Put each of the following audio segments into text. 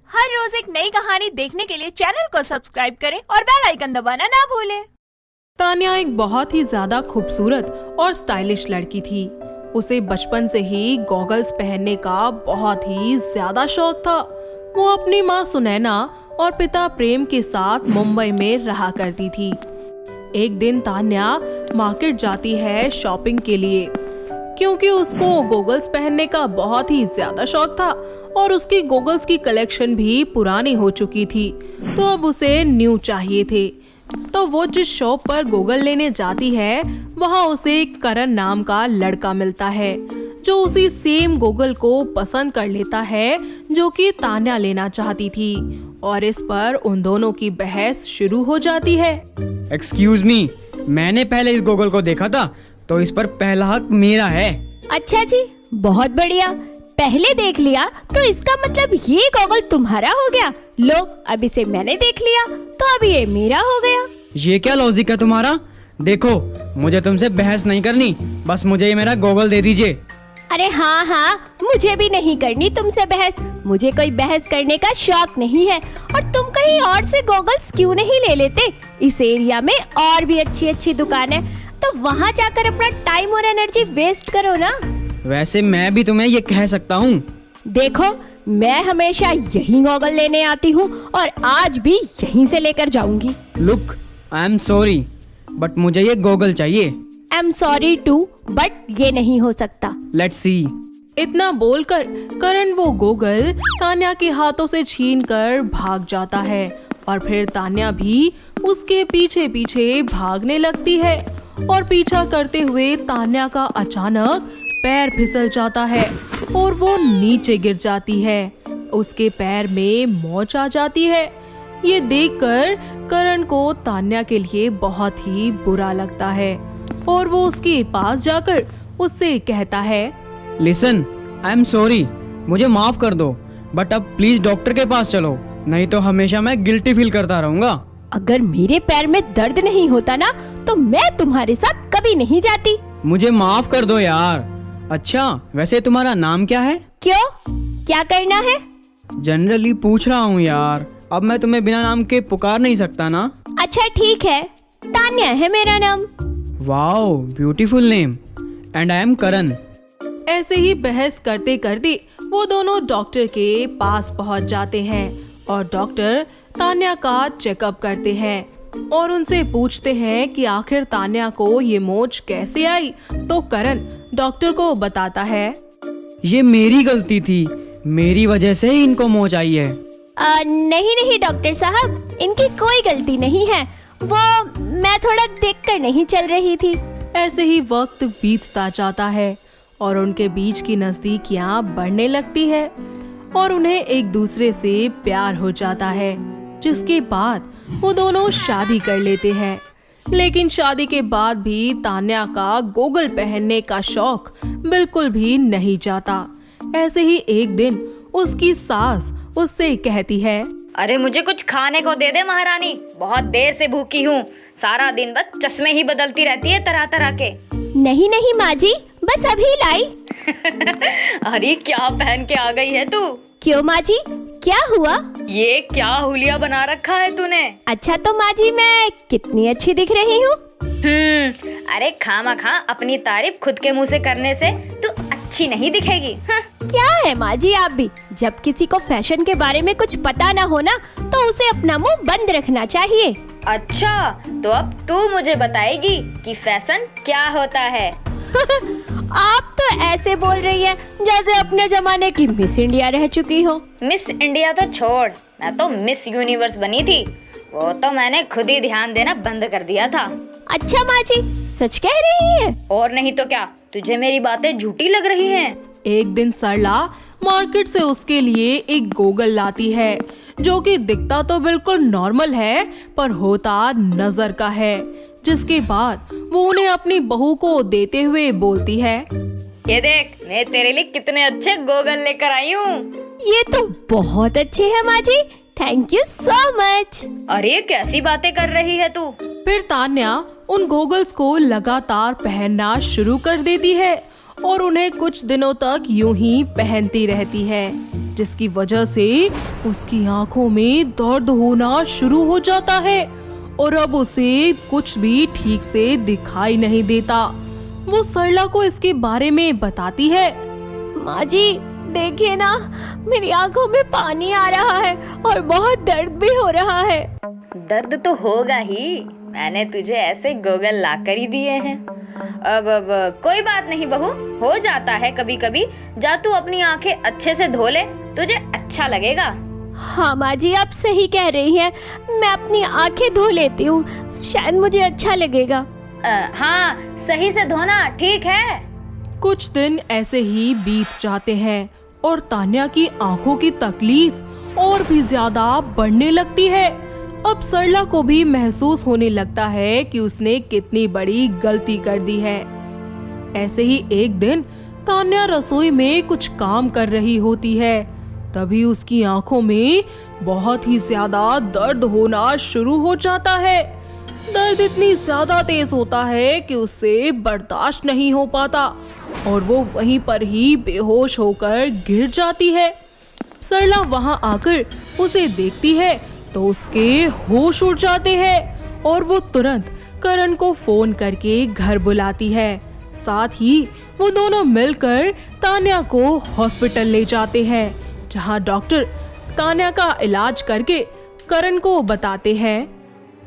हर रोज एक नई कहानी देखने के लिए चैनल को सब्सक्राइब करें और बेल आइकन दबाना ना भूलें। तान्या एक बहुत ही ज्यादा खूबसूरत और स्टाइलिश लड़की थी। उसे बचपन से ही गॉगल्स पहनने का बहुत ही ज्यादा शौक था। वो अपनी माँ सुनैना और पिता प्रेम के साथ मुंबई में रहा करती थी। एक दिन तान्या मार्केट जाती है शॉपिंग के लिए, क्योंकि उसको गॉगल्स पहनने का बहुत ही ज्यादा शौक था और उसकी गॉगल्स की कलेक्शन भी पुरानी हो चुकी थी, तो अब उसे न्यू चाहिए थे। तो वो जिस शॉप पर गॉगल लेने जाती है, वहाँ उसे करण नाम का लड़का मिलता है, जो उसी सेम गॉगल को पसंद कर लेता है जो कि तान्या लेना चाहती थी। और इस पर उन दोनों की बहस शुरू हो जाती है। एक्सक्यूज मी, मैंने पहले इस गॉगल को देखा था, तो इस पर पहला हक मेरा है। अच्छा जी, बहुत बढ़िया। पहले देख लिया तो इसका मतलब ये गॉगल तुम्हारा हो गया। लो, अब इसे मैंने देख लिया तो अब ये मेरा हो गया। ये क्या लॉजिक है तुम्हारा? देखो, मुझे तुमसे बहस नहीं करनी, बस मुझे ये मेरा गॉगल दे दीजिए। अरे हाँ हाँ, मुझे भी नहीं करनी तुमसे बहस। मुझे कोई बहस करने का शौक नहीं है। और तुम कहीं और से गॉगल्स क्यों नहीं ले लेते? इस एरिया में और भी अच्छी अच्छी दुकान है, तो वहाँ जाकर अपना टाइम और एनर्जी वेस्ट करो ना। वैसे मैं भी तुम्हें ये कह सकता हूँ। देखो, मैं हमेशा यही गॉगल लेने आती हूँ और आज भी यहीं से लेकर जाऊंगी। Look, I am sorry, but मुझे ये गॉगल चाहिए। I am sorry too, but ये नहीं हो सकता। Let's see. इतना बोलकर करण वो गॉगल तान्या के हाथों से छीनकर भाग जाता है और फिर तान्या भी उसके पीछे पीछे भागने लगती है। और पीछा करते हुए तान्या का अचानक पैर फिसल जाता है और वो नीचे गिर जाती है। उसके पैर में मोच आ जाती है। ये देखकर करण को तान्या के लिए बहुत ही बुरा लगता है और वो उसके पास जाकर उससे कहता है, लिसन, आई एम सॉरी, मुझे माफ कर दो, बट अब प्लीज डॉक्टर के पास चलो, नहीं तो हमेशा मैं गिल्टी फील करता रहूंगा। अगर मेरे पैर में दर्द नहीं होता ना, तो मैं तुम्हारे साथ कभी नहीं जाती। मुझे माफ कर दो यार। अच्छा, वैसे तुम्हारा नाम क्या है? क्यों, क्या करना है? जनरली पूछ रहा हूँ यार, अब मैं तुम्हें बिना नाम के पुकार नहीं सकता ना। अच्छा ठीक है, तान्या है मेरा नाम। Wow, beautiful name. And I am Karan. ऐसे ही बहस करते करते वो दोनों डॉक्टर के पास पहुंच जाते हैं और डॉक्टर तान्या का चेकअप करते हैं और उनसे पूछते हैं कि आखिर तान्या को ये मोच कैसे आई। तो करण डॉक्टर को बताता है, ये मेरी गलती थी, मेरी वजह से ही इनको मोच आई है। नहीं नहीं डॉक्टर साहब, इनकी कोई गलती नहीं है। वो मैं थोड़ा देखकर नहीं चल रही थी। ऐसे ही वक्त बीतता जाता है और उनके बीच की नजदीकियां बढ़ने लगती है और उन्हें एक दूसरे से प्यार हो जाता है, जिसके बाद वो दोनों शादी कर लेते हैं। लेकिन शादी के बाद भी तान्या का गॉगल पहनने का शौक बिल्कुल भी नहीं जाता। ऐसे ही एक दिन उसकी सास उससे कहती है, अरे मुझे कुछ खाने को दे दे महारानी, बहुत देर से भूखी हूँ। सारा दिन बस चश्मे ही बदलती रहती है तरह तरह के। नहीं नहीं माँ जी, बस अभी लाई। अरे क्या पहन के आ गई है तू? क्यों माँ जी, क्या हुआ? ये क्या हुलिया बना रखा है तूने? अच्छा तो माँ जी, मैं कितनी अच्छी दिख रही हूँ? अरे खामखा अपनी तारीफ खुद के मुंह से करने से तू अच्छी नहीं दिखेगी। क्या है माँ जी आप भी? जब किसी को फैशन के बारे में कुछ पता ना हो ना, तो उसे अपना मुंह बंद रखना चाहिए। अच्छा, तो अब तू मुझे बताएगी कि फैशन क्या होता है? आप तो ऐसे बोल रही है जैसे अपने जमाने की मिस इंडिया रह चुकी हो। मिस इंडिया तो छोड़, मैं तो मिस यूनिवर्स बनी थी। वो तो मैंने खुद ही ध्यान देना बंद कर दिया था। अच्छा माँ जी, सच कह रही है? और नहीं तो क्या, तुझे मेरी बातें झूठी लग रही हैं? एक दिन सरला मार्केट से उसके लिए एक गॉगल लाती है, जो कि दिखता तो बिल्कुल नॉर्मल है पर होता नजर का है। जिसके बाद वो उन्हें अपनी बहू को देते हुए बोलती है, ये देख, मैं तेरे लिए कितने अच्छे गॉगल लेकर आई हूँ। ये तो बहुत अच्छे हैं माँ जी, थैंक यू सो मच। अरे कैसी बातें कर रही है तू? फिर तान्या उन गॉगल्स को लगातार पहनना शुरू कर देती है और उन्हें कुछ दिनों तक यूं ही पहनती रहती है, जिसकी वजह से उसकी आंखों में दर्द होना शुरू हो जाता है और अब उसे कुछ भी ठीक से दिखाई नहीं देता। वो सरला को इसके बारे में बताती है। माँ जी देखिए ना, मेरी आंखों में पानी आ रहा है और बहुत दर्द भी हो रहा है। दर्द तो होगा ही, मैंने तुझे ऐसे गोगल ला कर ही दिए हैं। अब कोई बात नहीं बहू, हो जाता है कभी कभी। जा तू अपनी आंखें अच्छे से धो ले, तुझे अच्छा लगेगा। हाँ माँ जी, आप सही कह रही हैं, मैं अपनी आंखें धो लेती हूँ, शायद मुझे अच्छा लगेगा। हाँ सही से धोना, ठीक है। कुछ दिन ऐसे ही बीत जाते हैं और तान्या की आंखों की तकलीफ और भी ज्यादा बढ़ने लगती है। अब सरला को भी महसूस होने लगता है कि उसने कितनी बड़ी गलती कर दी है। ऐसे ही एक दिन तान्या रसोई में कुछ काम कर रही होती है, तभी उसकी आंखों में बहुत ही ज्यादा दर्द होना शुरू हो जाता है। दर्द इतनी ज्यादा तेज होता है कि उससे बर्दाश्त नहीं हो पाता और वो वहीं पर ही बेहोश होकर गिर जाती है। सरला वहां आकर उसे देखती है तो उसके होश उड़ जाते हैं और वो तुरंत करण को फोन करके घर बुलाती है। साथ ही वो दोनों मिलकर तान्या को हॉस्पिटल ले जाते हैं, जहां डॉक्टर तान्या का इलाज करके करण को बताते हैं।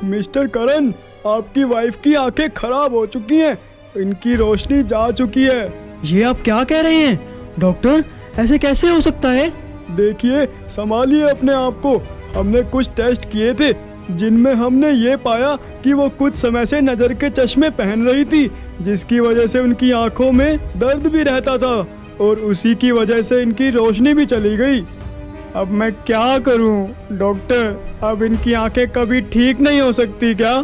मिस्टर करण, आपकी वाइफ की आंखें खराब हो चुकी हैं, इनकी रोशनी जा चुकी है। ये आप क्या कह रहे हैं डॉक्टर, ऐसे कैसे हो सकता है? देखिए, संभालिए अपने आप को। हमने कुछ टेस्ट किए थे जिनमें हमने ये पाया कि वो कुछ समय से नजर के चश्मे पहन रही थी, जिसकी वजह से उनकी आंखों में दर्द भी रहता था और उसी की वजह से इनकी रोशनी भी चली गई। अब मैं क्या करूं डॉक्टर, अब इनकी आंखें कभी ठीक नहीं हो सकती क्या?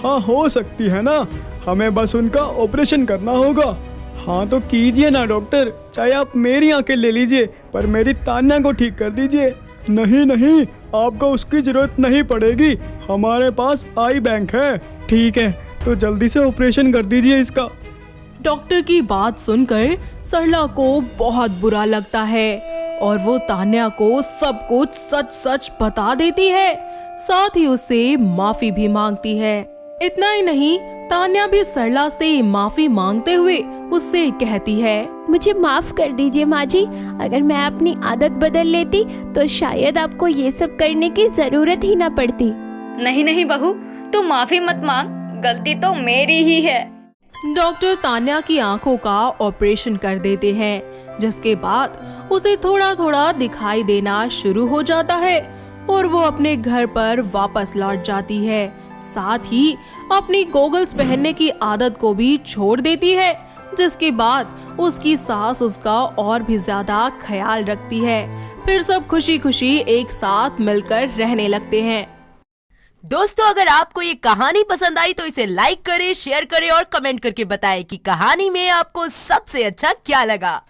हाँ हो सकती है ना, हमें बस उनका ऑपरेशन करना होगा। हाँ तो कीजिए ना डॉक्टर, चाहे आप मेरी आंखें ले लीजिए पर मेरी तान्या को ठीक कर दीजिए। नहीं नहीं, आपको उसकी जरूरत नहीं पड़ेगी, हमारे पास आई बैंक है। ठीक है, तो जल्दी से ऑपरेशन कर दीजिए इसका। डॉक्टर की बात सुनकर सरला को बहुत बुरा लगता है और वो तान्या को सब कुछ सच सच बता देती है, साथ ही उससे माफी भी मांगती है। इतना ही नहीं, तान्या भी सरला से माफी मांगते हुए उससे कहती है, मुझे माफ कर दीजिए माँ जी, अगर मैं अपनी आदत बदल लेती तो शायद आपको ये सब करने की जरूरत ही ना पड़ती। नहीं नहीं बहू, तू माफी मत मांग, गलती तो मेरी ही है। डॉक्टर तान्या की आंखों का ऑपरेशन कर देते हैं, जिसके बाद उसे थोड़ा थोड़ा दिखाई देना शुरू हो जाता है और वो अपने घर पर वापस लौट जाती है। साथ ही अपनी गॉगल्स पहनने की आदत को भी छोड़ देती है, जिसके बाद उसकी सास उसका और भी ज्यादा ख्याल रखती है। फिर सब खुशी खुशी एक साथ मिलकर रहने लगते हैं। दोस्तों, अगर आपको ये कहानी पसंद आई तो इसे लाइक करें, शेयर करें और कमेंट करके बताएं कि कहानी में आपको सबसे अच्छा क्या लगा।